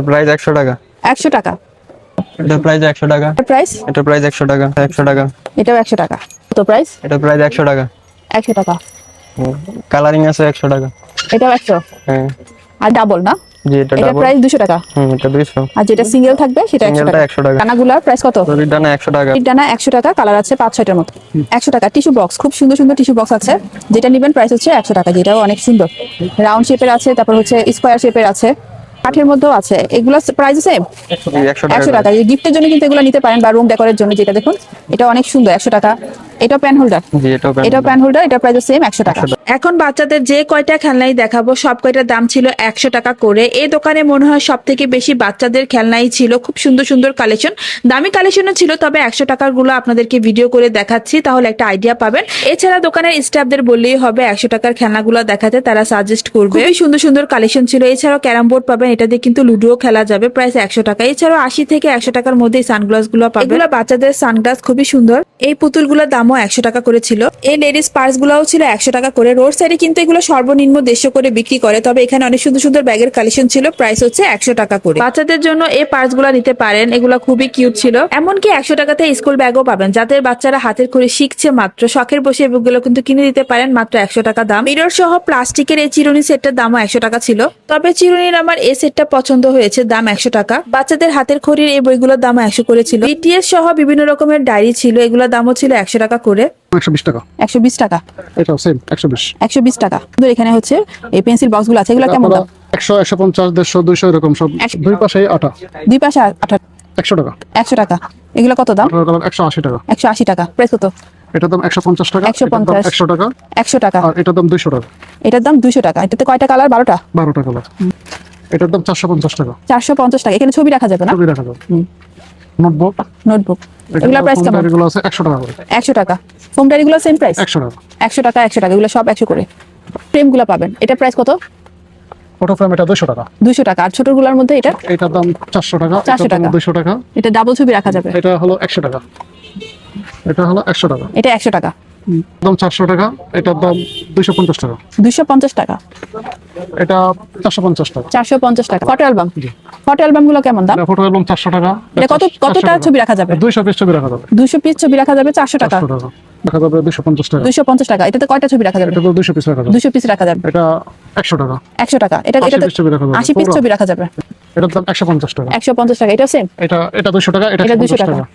Price 100 টাকা। 100 টাকা। এটা প্রাইস 100 টাকা। প্রাইস এটা প্রাইস 100 টাকা। 100 টাকা। এটাও 100 টাকা। কত প্রাইস? এটা প্রাইস 100 টাকা। 100 টাকা। কালারিং আছে 100 টাকা। এটাও 100। হ্যাঁ। আর ডাবল না? জি এটা এটা ডাবল। প্রাইস 200 টাকা। এটা 200। আর যেটা সিঙ্গেল থাকবে সেটা 100 সিঙ্গেলটা টাকা। 100 টাকা। ডানাগুলার প্রাইস কত? দড়ির ডানা 100 টাকা। এই ডানা 100 টাকা, কালার আছে 5-6টার মতো। 100 টাকা। টিস্যু বক্স, খুব সুন্দর সুন্দর টিস্যু বক্স আছে, যেটা নেবেন প্রাইস হচ্ছে 100 টাকা। যেটাও অনেক সুন্দর, রাউন্ড শেপের আছে, তারপর হচ্ছে স্কোয়ার শেপের আছে, কাঠের মধ্যেও আছে। এগুলো প্রাইস সেম 100 টাকা। গিফটের জন্য কিন্তু এগুলো নিতে পারেন, বা রুম ডেকোরের জন্য। যেটা দেখুন এটা অনেক সুন্দর, 100 টাকা। এটা প্যান হোল্ডার। জি এটা প্যান হোল্ডার, এটা প্রাইস সেম 100 টাকা। এখন বাচ্চাদের যে কয়টা খেলনাই দেখাবো সব কয়টার দাম ছিল 100 টাকা করে। এই দোকানে মনে হয় সব থেকে বেশি বাচ্চাদের খেলনাই ছিল। খুব সুন্দর সুন্দর কালেকশন, দামি কালেকশনও ছিল, তবে 100 টাকার গুলো আপনাদেরকে ভিডিও করে দেখাচ্ছি, তাহলে একটা আইডিয়া পাবেন। এছাড়া দোকানের স্টাফদের বললেই হবে 100 টাকার খেলনাগুলো দেখাতে, তারা সাজেস্ট করবে। খুবই সুন্দর সুন্দর কালেকশন ছিল। এছাড়াও ক্যারাম বোর্ড পাবেন, এটা দিয়ে কিন্তু লুডোও খেলা যাবে, প্রাইস 100 টাকা। এছাড়াও 80 থেকে 100 টাকার মধ্যে সানগ্লাস গুলো পাবেন। এগুলো বাচ্চাদের সানগ্লাস, খুবই সুন্দর। এই পুতুলগুলোর দামও 100 টাকা করে ছিল। এই লেডিস পার্স গুলাও ছিল 100 টাকা করে। রোড সাইডে কিন্তু এগুলো সর্বনিম্ন 150 করে বিক্রি করে, তবে এখানে অনেক সুন্দর সুন্দর ব্যাগের কালেকশন ছিল, প্রাইস হচ্ছে 100 টাকা করে। বাচ্চাদের জন্য এই পার্স গুলা নিতে পারেন, এগুলো খুবই কিউট ছিল। এমনকি 100 টাকাতে স্কুল ব্যাগও পাবেন, যাদের বাচ্চারা হাতের করে শিখছে মাত্র, শখের বসে এগুলো কিন্তু কিনে দিতে পারেন, মাত্র 100 টাকা দাম। মিরর সহ প্লাস্টিকের এই চিরুনি সেটটার দামও 100 টাকা ছিল, তবে চিরুনির আমার এই সেটটা পছন্দ হয়েছে, দাম 100 টাকা। বাচ্চাদের হাতের খড়ির এই বইগুলোর দাম 100 করে ছিল। বিটিএস সহ বিভিন্ন রকমের ডায়েরি ছিল, এগুলোর দামও ছিল 100 টাকা করে। 120 টাকা। 120 টাকা। এটাও সেম 120। 120 টাকা। এখানে হচ্ছে এই পেন্সিল বক্স গুলো আছে, এগুলো কেমন দাম? 100, 150, 150, 200 এরকম সব। দুই পাশেই আটা। দুই পাশে 100 টাকা। 100 টাকা। এগুলো কত দাম? 180 টাকা। 180 টাকা। প্রাইস কত? এটার দাম 150 টাকা। 150। 100 টাকা। 100 টাকা। আর এটার দাম 200 টাকা। এটার দাম 200 টাকা। এটাতে কয়টা কালার? 12টা। 12টা কালার। এটার দাম 450 টাকা। 450 টাকা। এখানে ছবি রাখা যাবে না? ছবি রাখা যাবে। নোটবুক। নোটবুক। এগুলোর প্রাইস কেমন? এগুলো আছে 100 টাকা করে। 100 টাকা। Foam ডায়েরিগুলো same price? 100 টাকা। 100 টাকা। 100 টাকা। এগুলো সব 100 করে। ফ্রেমগুলো পাবেন, এটা প্রাইস কত? ফটো ফ্রেম এটা 200 টাকা। 200 টাকা। আর ছোটগুলোর মধ্যে এটা? এটার দাম 400 টাকা। 400 এটার দাম টাকা। 200 টাকা। এটা ডাবল ছবি রাখা যাবে। এটা হলো 100 টাকা। এটা হলো 100 টাকা। এটা 100 টাকা। দাম 400 টাকা। এটার দাম 250 টাকা। 250 টাকা। এটা 450 টাকা। 450 টাকা। Photo album. ফটো অ্যালবাম গুলো কেমন দাম? এটা ফটো অ্যালবাম 400 টাকা। এটা কতটা ছবি রাখা যাবে? 200 পিস ছবি রাখা যাবে। 200 পিস ছবি রাখা যাবে 400 টাকা। 400 টাকা। রাখা যাবে 250 টাকা। 250 টাকা। এটাতে কয়টা ছবি রাখা যাবে? এটা তো 200 পিস রাখা যাবে। 200 পিস রাখা যাবে। এটা 100 টাকা। 100 টাকা। এটাতে 80 পিস ছবি রাখা যাবে। 80 পিস ছবি রাখা যাবে। এটার দাম 150 টাকা। 150 টাকা। এটা সেম? এটা 200 টাকা। এটা 200 150 টাকা। টাকা।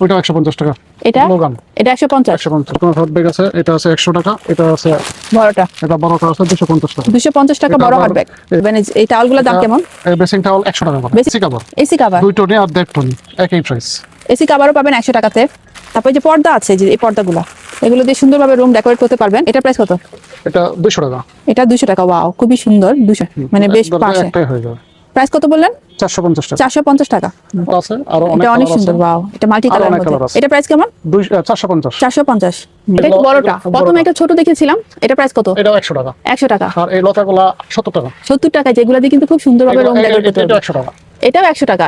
ওইটা 150 টাকা। এটা লোগান। এটা 150। 150। কোন হট ব্যাগ আছে? এটা আছে 100 টাকা। এটা আছে বড়টা। এটা বড়টা আছে 250 টাকা। 250 টাকা বড় হট ব্যাগ। মানে এই টাওয়ালগুলোর দাম কেমন? এই বেসিং টাওয়াল 100 টাকা করে। AC cover. AC cover. 2 টনি আর 1.5 টনি একই প্রাইস। এসি কভারও পাবেন 100 টাকাতে। তারপর যে পর্দা আছে, যে এই পর্দাগুলো, এগুলো দিয়ে সুন্দরভাবে রুম ডেকোরেট করতে পারবেন। এটা প্রাইস কত? এটা 200 টাকা। এটা 200 টাকা। ওয়াও, খুবই সুন্দর। 200 মানে বেশ পাশে। একটাই হয়ে যাবে। প্রাইস কত বললেন? 450 টাকা। 450 টাকা। আছে আরো অনেক এটা অনেক কালার সুন্দর। আছে। ওয়াও, এটা মাল্টি আরো কালার অনেক মধ্যে। কালার আছে। এটা প্রাইস কেমন? 450। 450। এটা একটু বড়টা। প্রথমে একটা ছোট দেখেছিলাম, এটা প্রাইস কত? এটাও 100 টাকা। 100 টাকা। আর এই লতাগুলা 70 টাকা। 70 টাকা। যেগুলো দিয়ে কিন্তু খুব সুন্দরভাবে রুম ডেকোরেট করতে এটা পারবেন। 100 টাকা। এটাও 100 টাকা।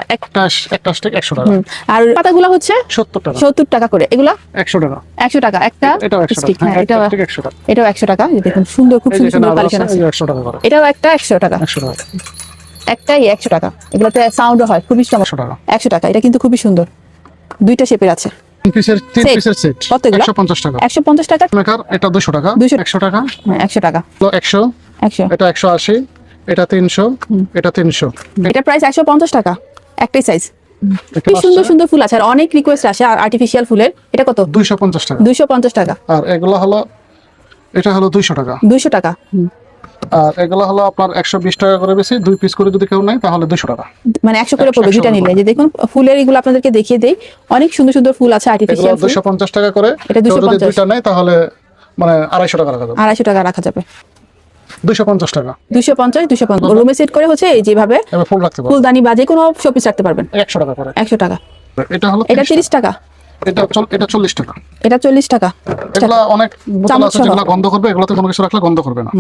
একটা স্টিক 100 টাকা। আর পাতাগুলো হচ্ছে 70 টাকা। 70 টাকা করে। এগুলা 100 টাকা। 100 টাকা। একটা এটাও 100 স্টিক। টাকা। হ্যাঁ, এটা এটাও 100 টাকা। এটাও 100 টাকা। এই দেখুন সুন্দর, খুব এই সুন্দর যেখানে সুন্দর আরো কালেকশন আছে আছে। 100 টাকা করে। এটাও একটা 100 টাকা। 100 টাকা। একটাই 100 টাকা। এগুলোতে সাউন্ডও হয়, খুবই 100 টাকা। 100 টাকা। এটা কিন্তু খুবই সুন্দর, দুইটা শেপের আছে। 3 পিসের সেট। কত এগুলো? 150 টাকা। 150 টাকা। মেকার এটা 200 টাকা। 100 টাকা। 100 টাকা। 100। 100। এটা 180। এটা 300। এটা 300। এটা প্রাইস 150 টাকা। একটাই সাইজ। কি এটা সুন্দর সুন্দর ফুল আছে, আর অনেক রিকোয়েস্ট আসে আর্টিফিশিয়াল ফুলের। এটা কত? 250 টাকা। 250 টাকা। আর এগুলো হলো এটা হলো 200 টাকা। 200 টাকা। আর এগুলো হলো আপনার 120 টাকা করে বেশি। 2 পিস করে যদি কেউ নেয় তাহলে 200 টাকা। মানে 100 করে পড়বে দুইটা নিলে। যে দেখুন ফুলের এগুলো আপনাদেরকে দেখিয়ে দেই, অনেক সুন্দর সুন্দর ফুল আছে এগুলো আর্টিফিশিয়াল ফুল। 250 টাকা করে। এটা কেউ যদি 250। দুইটা নেয় তাহলে মানে 250 টাকা রাখা যাবে। 250 টাকা রাখা যাবে। 250 টাকা। 250 250 রুমে সেট করে হচ্ছে এই যেভাবে এবার ফুল রাখতে পারবেন। ফুলদানি বা যে কোনো শোপিস রাখতে পারবেন। 100 টাকা করে। 100 টাকা। এটা হলো এটা 30 টাকা। এটা 40 টাকা। এটা 40 টাকা। এগুলা অনেক বোতল আছে যেগুলো গন্ধ করবে, এগুলোতে কোনো কিছু রাখলে গন্ধ করবে না।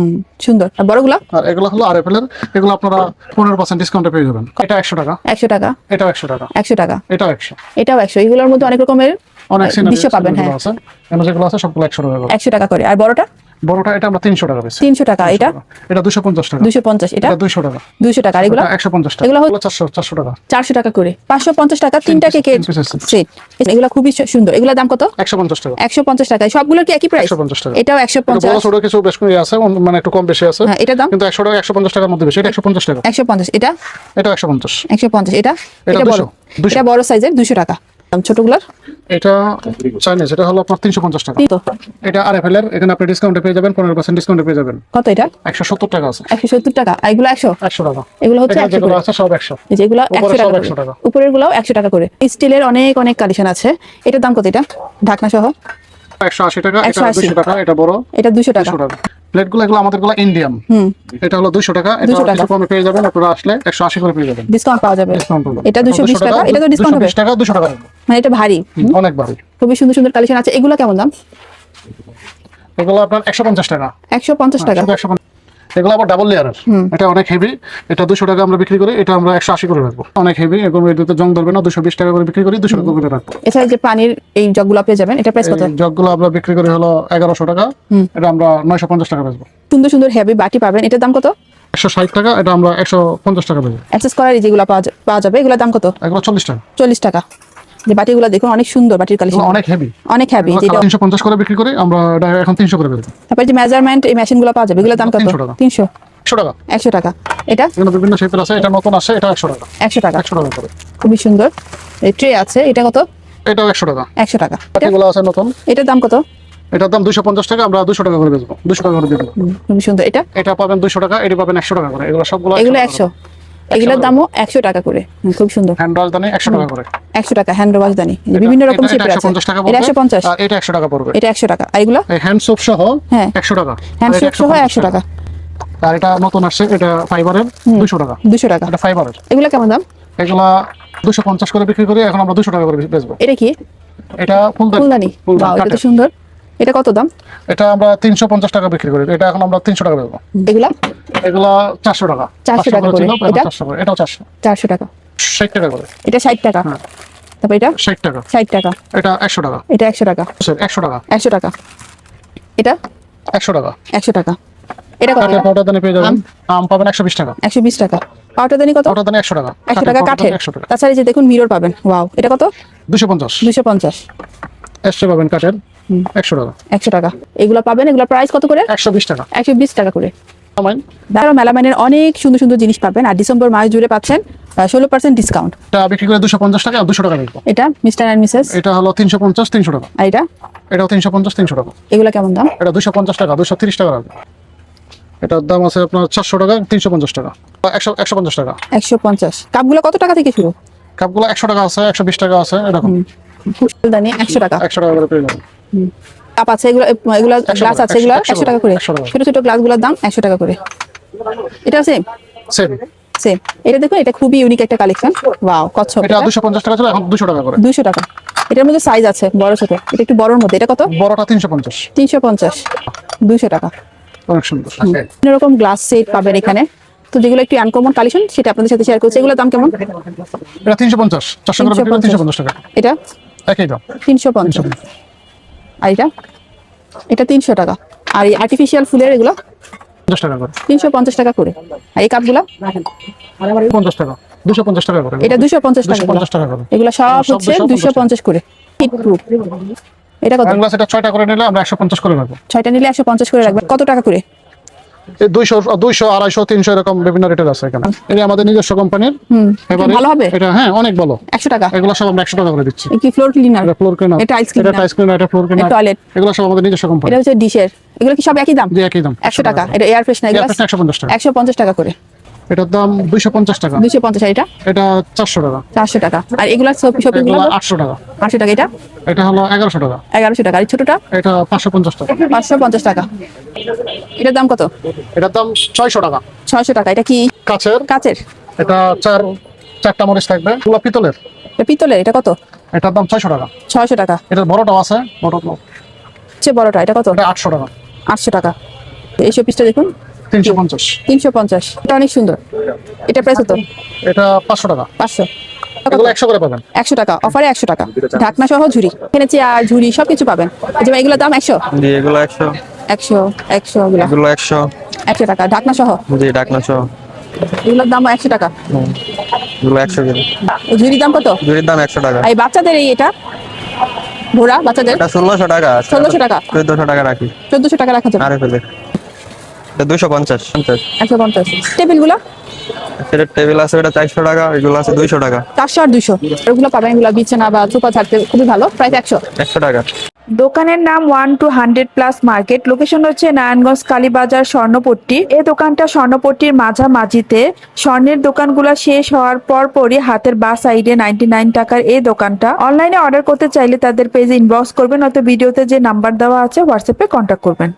সুন্দর। আর বড়গুলা? আর এগুলো হলো আরএফএল এর। এগুলো আপনারা 15% ডিসকাউন্টে পেয়ে যাবেন। এটা 100 টাকা। 100 টাকা। এটা 100 টাকা। 100 টাকা। এটা 100। এটাও 100। এগুলোর মধ্যে অনেক রকমের অনেক দৃশ্য পাবেন। হ্যাঁ, আছে। এখানে যেগুলো আছে সবগুলো 100 টাকা করে। 100 টাকা করে। আর বড়টা? বড়টা এটা আমরা 300 টাকা বেশি। 300 টাকা। এটা 250 টাকা। 250। এটা 200 টাকা। 200 টাকা। আর এগুলো 150 টাকা। এগুলো 400 টাকা। 400 টাকা করে। 550 টাকা তিনটা কেকের সেট। এগুলো খুবই সুন্দর। এগুলোর দাম কত? 150 টাকা। 150 টাকা। সবগুলোর কি একই প্রাইস? 150 টাকা। এটাও বড় 150। ছোট কিছু বেশ করে আছে, মানে একটু কম বেশি আছে। হ্যাঁ, এটার দাম কিন্তু 100 টাকা 150 টাকার মধ্যে বেশি। এটা 150 টাকা। 150। এটা 150। 150। এটা এটা বড়। 200 এটা বড় সাইজের 200 টাকা। ছোটগুলোর এটা চাইনিজ, এটা হলো আপনার 350 টাকা। তো এটা আরএফএল এর, এখানে আপনি ডিসকাউন্টে পেয়ে যাবেন, 15% ডিসকাউন্টে পেয়ে যাবেন। কত এটা? 170 টাকা আছে। 170 টাকা। আর এগুলো 100 টাকা। এগুলো হচ্ছে এখানে 100 যেগুলো করে। আছে সব 100। এই যেগুলো উপরে 100 সব টাকা 100 করে। টাকা। উপরের গুলাও 100 টাকা করে। স্টিলের অনেক কালেকশন আছে। এটার দাম কত? এটা ঢাকনা সহ 180 টাকা। এটা 180 200 টাকা। এটা বড়। এটা 200 টাকা। 200 টাকা। প্লেটগুলো এগুলো আমাদেরগুলো ইন্ডিয়ান। এটা হলো 200 টাকা। এটা 200 টাকা। কিছু কমে পেয়ে যাবেন, আপনারা আসলে 180 করে পেয়ে যাবেন। ডিসকাউন্ট পাওয়া যাবে। ডিসকাউন্ট পাবেন। এটা 220 টাকা। এটা তো ডিসকাউন্ট হবে। 220 টাকা 200 টাকা। মানে এটা ভারী। অনেক ভারী। খুবই সুন্দর সুন্দর কালেকশন আছে। এগুলো কেমন দাম? এগুলো আপনার 150 টাকা। 150 টাকা। শুধু 150। এগুলো আবার ডাবল লেয়ারের। এটা অনেক হেভি। এটা 200 টাকা আমরা বিক্রি করি, এটা আমরা 180 করে রাখবো। অনেক হেভি, এরকম এটাতে জং ধরবে না। 220 টাকা করে বিক্রি করি, 200 টাকা করে রাখবো। এছাড়া যে পানির এই জগগুলো পেয়ে যাবেন, এটা প্রাইস কত? এই জগগুলো আমরা বিক্রি করি হলো 1100 টাকা। এটা আমরা 950 টাকা বেচবো। সুন্দর সুন্দর হেভি বাটি পাবেন। এটার দাম কত? 160 টাকা। এটা আমরা 150 টাকা বেচবো। অ্যাক্সেস করার যেগুলো পাওয়া যাবে, এগুলোর দাম কত? এগুলো 40 টাকা। 40 টাকা। যে বাটিগুলো দেখুন অনেক সুন্দর বাটির কালেকশন, এগুলো অনেক হেভি। অনেক হেভি। যেটা 350 করে বিক্রি করি, আমরা এটা এখন 300 করে বেচবো। তারপরে যে মেজারমেন্ট এই মেশিনগুলো পাওয়া যাবে, এগুলোর দাম কত? 300 টাকা। 300। 100 টাকা। 100 টাকা। এটা এগুলো বিভিন্ন শেপের আছে। এটা নতুন আছে, এটা 100 টাকা। 100 টাকা। 100 টাকা করে। খুবই সুন্দর। এই ট্রে আছে, এটা কত? এটাও 100 টাকা। 100 টাকা। এগুলো আছে নতুন। এটার দাম কত? এটার দাম 250 টাকা, আমরা 200 টাকা করে বেচবো। 200 টাকা করে দেবো। খুবই সুন্দর। এটা এটা পাবেন 200 টাকা, এটা পাবেন 100 টাকা করে। এগুলো সবগুলো এগুলো 100। এগুলোর দামও 100 টাকা করে। খুব সুন্দর। হ্যান্ড রাজধানী 100 টাকা করে। 100 টাকা হ্যান্ড ওয়াশদানি। বিভিন্ন রকম এটা শেপের আছে। 150 টাকা এটা পড়বে। 150। আর এটা 100 টাকা পড়বে। এটা 100 টাকা। আর এগুলো এই হ্যান্ড সোপ সহ হ্যাঁ 100 টাকা। হ্যান্ড আর এটা সোপ সহ 100 টাকা। আর এটা নতুন আসছে, এটা ফাইবারের 200 টাকা। 200 টাকা। এটা ফাইবারের। এগুলো কেমন দাম? এগুলা 250 করে বিক্রি করি, এখন আমরা 200 টাকা করে বেচবো। এটা কি? এটা ফুলদানি। বাহ, এটা তো সুন্দর। এটা কত দাম? এটা আমরা 350 টাকা বিক্রি করি, এটা এখন আমরা 300 টাকা বেচবো। এগুলা এগুলা 400 টাকা। 400 টাকা করে। ছিল, এটা 400 করে। এটাও 400। 400 টাকা। 60 টাকা করে। এটা 60 টাকা। তারপর এটা 60 টাকা। 60 টাকা। এটা 100 টাকা। এটা 100 টাকা। 100 টাকা। 100 টাকা। এটা 100 টাকা। 100 টাকা। এটা কত? কাঠের পাউডার দানি পেয়ে যাবেন। আম পাবেন 120 টাকা। 120 টাকা। পাউডারদানি কত? পাউডার দানি 100 টাকা। 100 টাকা কাঠের। 100 টাকা। তাছাড়া এই যে দেখুন মিরর পাবেন। ওয়াও, এটা কত? 250। 250। এসছে পাবেন কাঠের 100 টাকা। 100 টাকা। এগুলো পাবেন। এগুলো প্রাইস কত করে? 120 টাকা। 120 টাকা করে। আমাইন দাঁড়াও, মেলামাইনের অনেক সুন্দর সুন্দর জিনিস পাবেন। আর ডিসেম্বর মাস জুড়ে পাচ্ছেন 16% ডিসকাউন্ট। এটা বিক্রি করে 250 টাকা, আর 200 টাকা বেচবো। এটা মিস্টার এন্ড মিসেস। এটা হলো 350 300 টাকা। আর এটা এটাও 350 300 টাকা। এগুলো কেমন দাম? এটা 250 টাকা, 230 টাকা রাখবে। এটার দাম আছে আপনার 400 টাকা, 350 টাকা, 150 টাকা। 150। কাপগুলো কত টাকা থেকে শুরু? কাপগুলো 100 টাকা আছে, 120 টাকা আছে, এরকম ফুলদানি 100 টাকা। 100 টাকা করে পেয়ে যাবেন। কাপ আছে, এগুলো গ্লাস আছে, এগুলো 100 টাকা করে। 100 টাকা। ছোট ছোট গ্লাসগুলোর দাম 100 টাকা করে। এটা সেম সেম। সেম। এটা দেখুন, এটা খুবই ইউনিক একটা কালেকশন। ওয়াও, কচ্ছপ। এটা 250 টাকা ছিল, এখন 200 টাকা করে। 200 টাকা। এটার মধ্যে সাইজ আছে বড় ছোট। এটা একটু বড়র মধ্যে। এটা কত? বড়টা 350। 350। 200 টাকা। অনেক সুন্দর। বিভিন্ন রকম গ্লাস সেট পাবেন এখানে। তো যেগুলো একটু আনকমন কালেকশন, সেটা আপনাদের সাথে শেয়ার করছি। এগুলোর দাম কেমন? এটা 350, 400 করে বিক্রি করে 350 টাকা। এটা একই দাম। 350। আর এটা 300 টাকা। আর এই আর্টিফিশিয়াল ফুলের এগুলো 50 টাকা করে। 350 টাকা করে। আর এই কাপগুলো 50 টাকা, 250 টাকা করে। এটা 250 টাকা। 250 টাকা করে। এগুলো সব সব হচ্ছে 250 250 করে। Heat proof. এটা কত? গ্লাস এটা 6টা করে নিলে আমরা 150 করে রাখবো। 6টা নিলে 150 করে রাখবেন। কত টাকা করে? এই 200 250 300 এরকম বিভিন্ন রেটের আছে এখানে। এটা আমাদের নিজস্ব কোম্পানির। এবারে ভালো হবে? এটা হ্যাঁ অনেক ভালো। 100 টাকা। এগুলো সব আমরা 100 টাকা করে দিচ্ছি। কি ফ্লোর ক্লিনার? এটা ফ্লোর ক্লিনার, এটা টাইলস এটা ক্লিনার, টাইলস ক্লিনার, এটা ফ্লোর ক্লিনার, টয়লেট। এগুলো সব আমাদের নিজস্ব কোম্পানি। এটা হচ্ছে ডিশের। এগুলো কি সব একই দাম? জি একই দাম। 100 টাকা। এটা এয়ার ফ্রেশনার, এগুলো 150 টাকা। 150 টাকা করে। এটার দাম 250 টাকা। 250। আর এটা এটা 400 টাকা। 400 টাকা। আর এগুলো শপিং এগুলো 800 টাকা। 800 টাকা। এটা এটা হলো 1100 টাকা। 1100 টাকা। আর এই ছোটটা এটা 550 টাকা। 550 টাকা। এটার দাম কত? এটার দাম 600 টাকা। 600 টাকা। এটা কি কাচের। কাচের? এটা চারটা মরিচ থাকবে। এগুলো পিতলের। এটা পিতলের। এটা কত? এটার দাম 600 টাকা। 600 টাকা। এটার বড়টাও আছে, বড়টা হচ্ছে বড়টা। এটা কত? এটা 800 টাকা। 800 টাকা। এই শোপিসটা দেখুন 350। 350। এটা অনেক সুন্দর। এটা প্রাইস কত? এটা 500 টাকা। 500। এগুলো 100 করে পাবেন। 100 টাকা। অফারে 100 টাকা। ঢাকনা সহ ঝুড়ি। এখানে চেয়ার ঝুড়ি সবকিছু পাবেন। যেমন এগুলোর দাম 100। জি এগুলো 100। 100 100 গুলা এগুলো 100। 100 টাকা ঢাকনা সহ। জি, ঢাকনা সহ। এগুলোর দাম 100 টাকা। এগুলো 100 করে। ঝুড়ির দাম কত? জুড়ির দাম 100 টাকা। এই বাচ্চাদের এটা ঘোড়া বাচ্চাদের এটা 1600 টাকা। 1600 টাকা। 1400 টাকা রাখি। 1400 টাকা রাখা যাবে। আরে ফেলে। এটা 250 50। 150 টেবিলগুলো সেটা টেবিল আছে, ওটা 400 টাকা। এগুলো আছে 200 টাকা। 400 আর 200 এগুলো পাবেন। এগুলো বিছানা বা সোফা ছাড়তে খুবই ভালো, প্রাইস 100 টাকা। দোকানের নাম 1 to 100 প্লাস মার্কেট। লোকেশন হচ্ছে নারায়ণগঞ্জ কালীবাজার স্বর্ণপট্টি। এই দোকানটা স্বর্ণপট্টির মাঝামাঝিতে। স্বর্ণের দোকানগুলো শেষ হওয়ার পরই হাতের বা সাইডে 99 টাকার এই দোকানটা। অনলাইনে অর্ডার করতে চাইলে তাদের পেজে ইনবক্স করবেন, নয়তো ভিডিওতে যে নাম্বার দেওয়া আছে হোয়াটসঅ্যাপে কন্ট্যাক্ট করবেন।